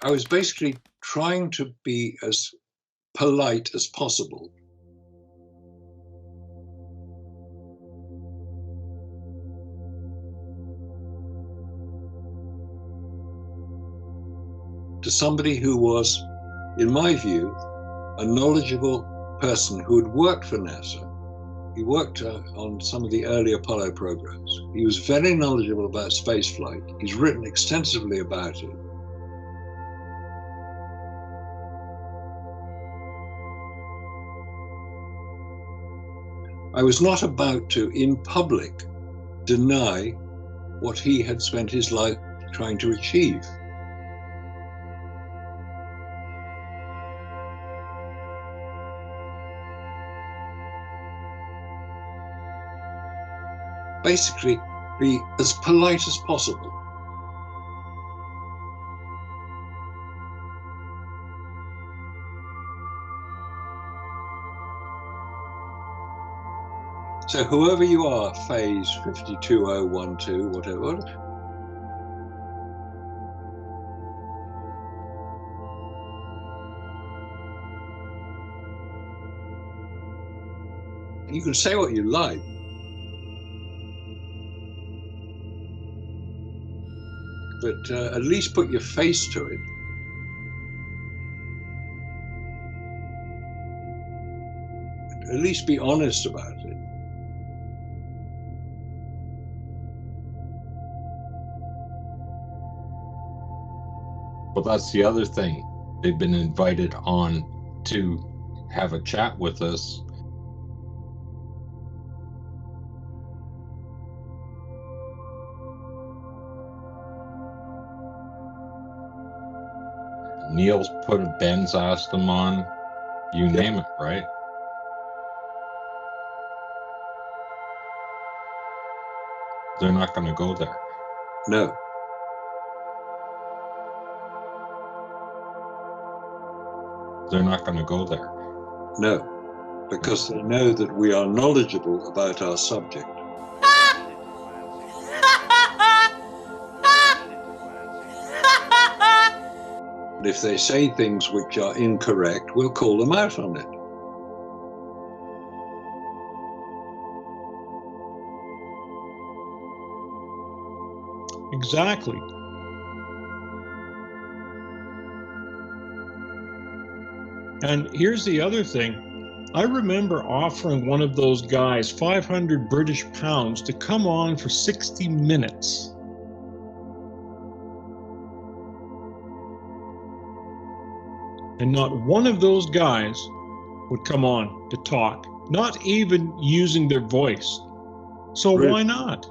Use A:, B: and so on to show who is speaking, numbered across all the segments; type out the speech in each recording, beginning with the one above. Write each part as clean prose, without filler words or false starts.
A: I was basically trying to be as polite as possible. To somebody who was, in my view, a knowledgeable person who had worked for NASA. He worked on some of the early Apollo programs. He was very knowledgeable about spaceflight. He's written extensively about it. I was not about to, in public, deny what he had spent his life trying to achieve. Basically, be as polite as possible. So whoever you are, phase 52012, whatever, you can say what you like. But at least put your face to it. At least be honest about it.
B: Well, that's the other thing. They've been invited on to have a chat with us. Neil's put Ben's asked them on, you name it, right? They're not going to go there.
A: No.
B: They're not going to go there.
A: No, because they know that we are knowledgeable about our subject. And if they say things which are incorrect, we'll call them out on it.
C: Exactly. And here's the other thing. I remember offering one of those guys 500 British pounds to come on for 60 minutes. And not one of those guys would come on to talk, not even using their voice. So
A: Really?
C: Why not?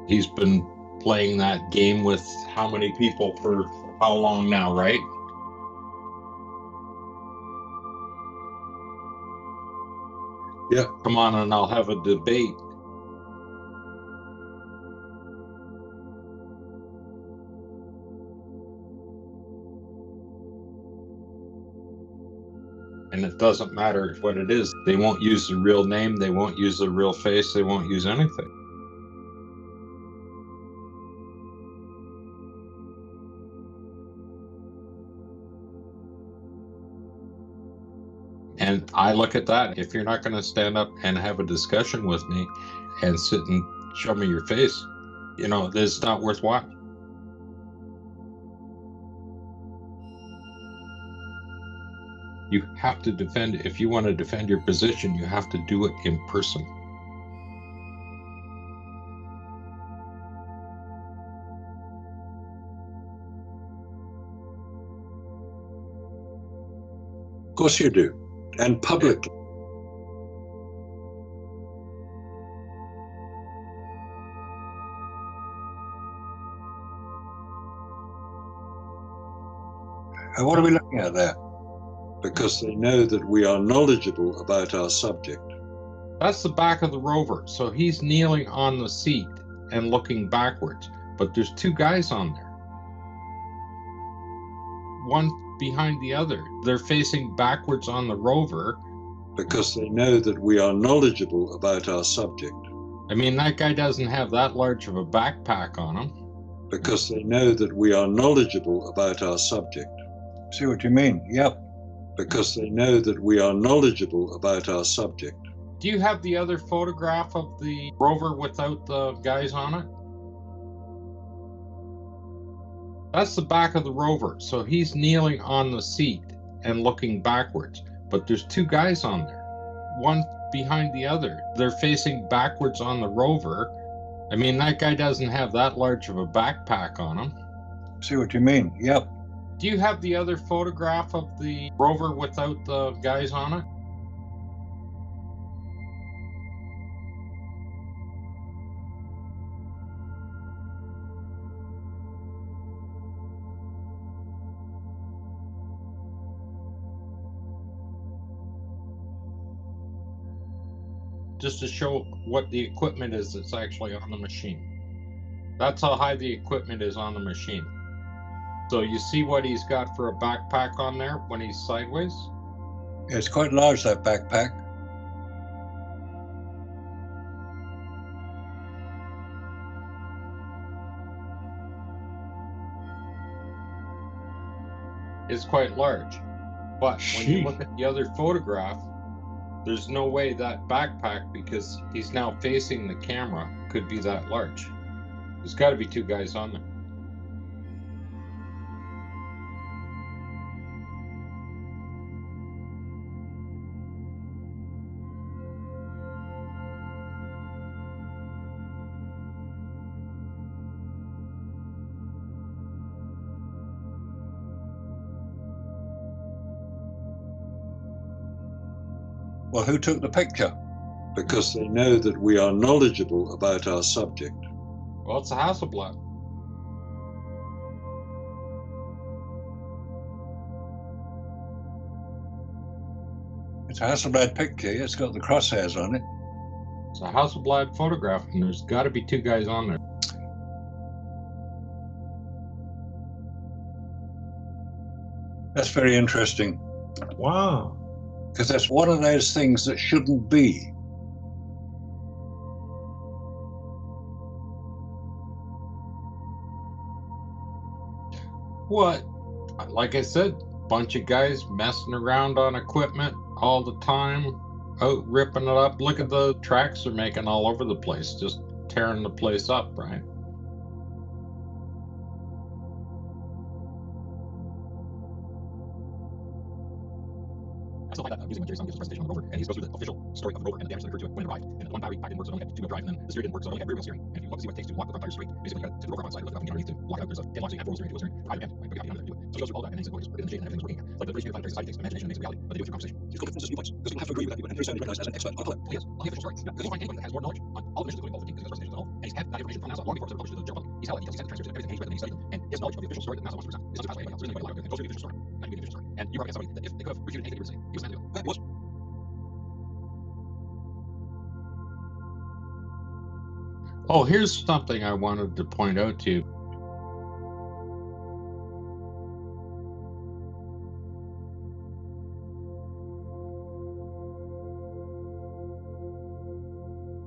B: He's been playing that game with how many people for how long now, right?
A: Yeah.
B: Come on and I'll have a debate. And it doesn't matter what it is. They won't use the real name. They won't use the real face. They won't use anything. And I look at that. If you're not going to stand up and have a discussion with me and sit and show me your face, you know, it's not worthwhile. You have to defend, if you want to defend your position, you have to do it in person.
A: Of course you do. And publicly. And what are we looking at there? Because they know that we are knowledgeable about our subject.
B: That's the back of the rover. So he's kneeling on the seat and looking backwards. But there's two guys on there. One behind the other. They're facing backwards on the rover.
A: Because they know that we are knowledgeable about our subject.
B: I mean, that guy doesn't have that large of a backpack on him.
A: Because they know that we are knowledgeable about our subject.
D: See what you mean? Yep.
A: Because they know that we are knowledgeable about our subject.
B: Do you have the other photograph of the rover without the guys on it? That's the back of the rover. So he's kneeling on the seat and looking backwards. But there's two guys on there, one behind the other. They're facing backwards on the rover. I mean, that guy doesn't have that large of a backpack on him.
D: See what you mean? Yep.
B: Do you have the other photograph of the rover without the guys on it? Just to show what the equipment is that's actually on the machine. That's how high the equipment is on the machine. So you see what he's got for a backpack on there when he's sideways?
D: Yeah, it's quite large, that backpack.
B: It's quite large. But when you look at the other photograph, there's no way that backpack, because he's now facing the camera, could be that large. There's got to be two guys on there.
D: Well, who took the picture?
A: Because they know that we are knowledgeable about our subject.
B: Well, it's a Hasselblad.
D: It's a Hasselblad picture. It's got the crosshairs on it.
B: It's a Hasselblad photograph, and there's got to be two guys on there.
D: That's very interesting.
C: Wow.
D: Because that's one of those things that shouldn't be.
B: What? Like I said, bunch of guys messing around on equipment all the time, out ripping it up. Look at the tracks they're making all over the place, just tearing the place up, right?
E: Still like that, using Jerry Sung gives his presentation on the rover, and he goes through the official story of the rover and the damage that occurred to it when it arrived. And one battery pack didn't work, so it only had two-wheel drive, and then the steering didn't work, so it only had rear-wheel steering. And if you look to see what it takes to lock the front tires straight, basically you got to tip the rover on one side, lift it up and get underneath to lock it out. There's a deadlock, so you have four-wheel steering, two-wheel steering, for either end, right? But you have to get under there to do it. So he goes through all that, and then he says, well, just put it in the shade and everything's working again. Like the pretty spirit fighter takes the imagination and makes it reality, but they do it through conversation. He's called differences, viewpoints, because people have to agree with that, and very soon recognized as an expert on color. Yes, on the official story. Because you'll find anybody that has more knowledge on all the missions, including all 15, because he's got presentations on all, and he's had that information from NASA long before it was published to the general public. He's held it because he's had the transcripts and everything, and he's read them and he's studied them, and his knowledge of the official story that NASA wants to present is not surpassed by anybody else. There isn't anybody alive that goes through the official story, not even the official story. And you probably got somebody that if they could have refuted anything you were saying, he was meant to do it. That was.
B: Oh, here's something I wanted to point out to you.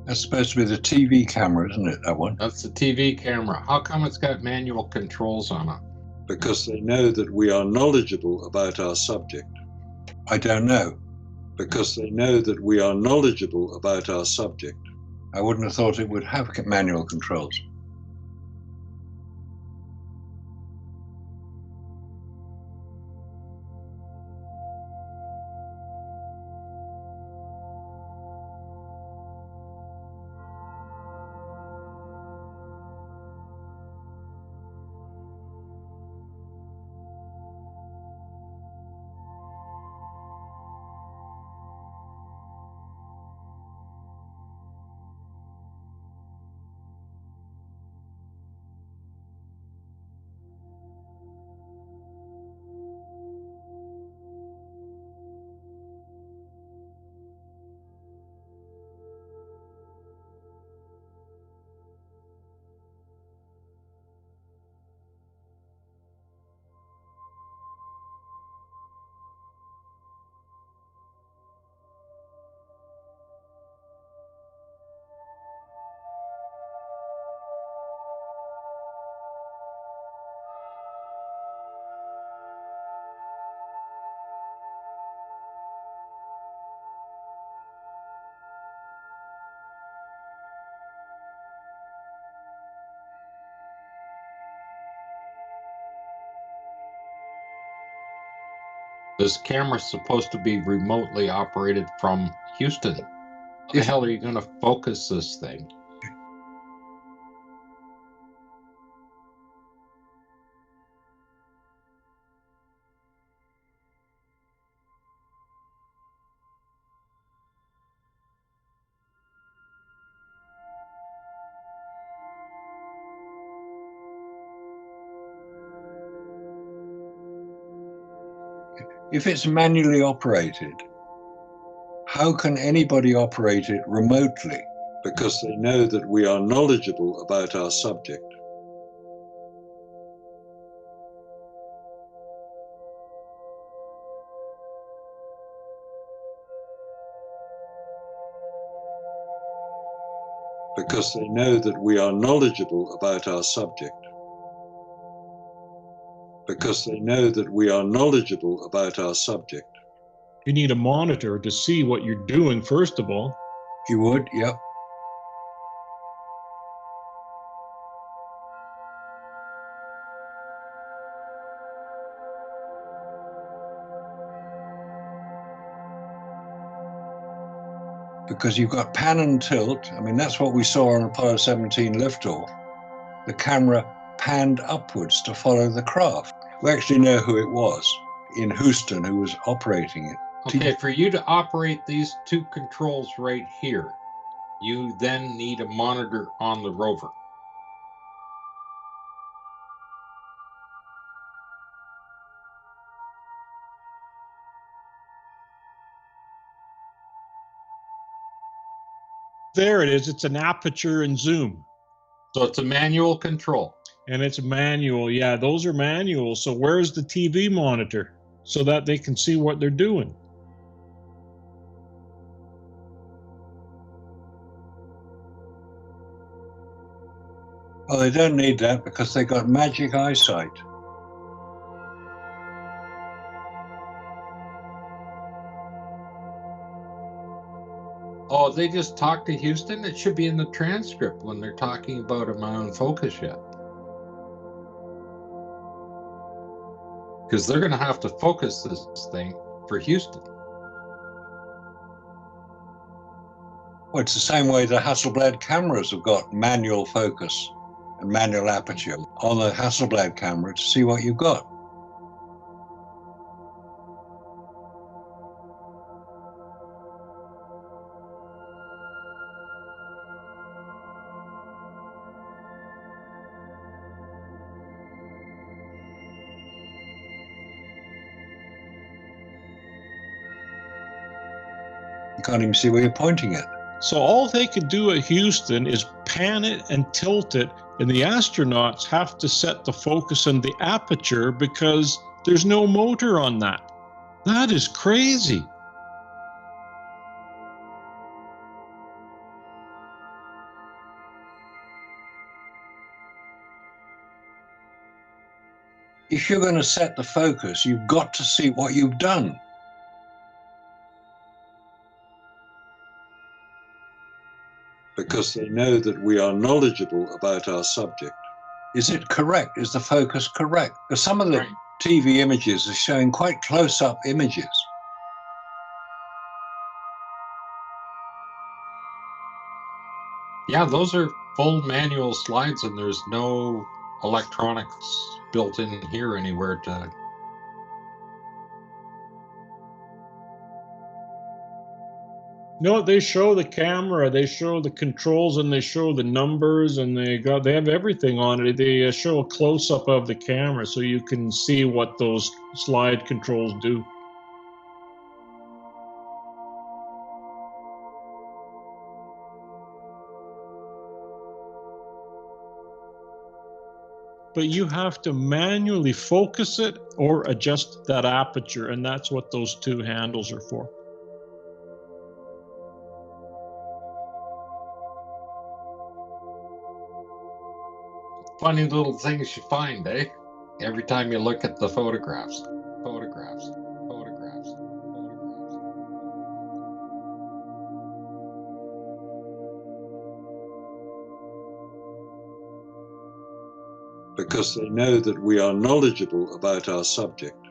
D: That's supposed to be the TV camera, isn't it, that one?
B: That's the TV camera. How come it's got manual controls on it?
A: Because they know that we are knowledgeable about our subject.
D: I don't know.
A: Because they know that we are knowledgeable about our subject.
D: I wouldn't have thought it would have manual controls.
B: This camera's supposed to be remotely operated from Houston. How the hell are you going to focus this thing?
A: If it's manually operated, how can anybody operate it remotely? Because they know that we are knowledgeable about our subject. Because they know that we are knowledgeable about our subject. Because they know that we are knowledgeable about our subject.
C: You need a monitor to see what you're doing, first of all.
A: You would, yep. Because you've got pan and tilt. I mean, that's what we saw on Apollo 17 liftoff. The camera panned upwards to follow the craft. We actually know who it was in Houston who was operating it.
B: Okay, for you to operate these two controls right here, you then need a monitor on the rover.
C: There it is. It's an aperture and zoom.
B: So it's a manual control.
C: And it's manual. Yeah, those are manual. So where's the TV monitor so that they can see what they're doing?
A: Oh, they don't need that because they got magic eyesight.
B: Oh, they just talked to Houston? It should be in the transcript when they're talking about him on focus yet. Because they're going to have to focus this thing for Houston.
A: Well, it's the same way the Hasselblad cameras have got manual focus and manual aperture on the Hasselblad camera to see what you've got. You can't even see where you're pointing at.
C: So all they could do at Houston is pan it and tilt it, and the astronauts have to set the focus and the aperture because there's no motor on that. That is crazy.
A: If you're going to set the focus, you've got to see what you've done. Because they know that we are knowledgeable about our subject. Is it correct? Is the focus correct? Because some of the TV images are showing quite close-up images.
B: Yeah, those are full manual slides, and there's no electronics built in here anywhere to...
C: No, they show the camera, they show the controls, and they show the numbers, and they have everything on it. They show a close-up of the camera so you can see what those slide controls do. But you have to manually focus it or adjust that aperture, and that's what those two handles are for.
B: Funny little things you find, eh? Every time you look at the photographs.
A: Because they know that we are knowledgeable about our subject.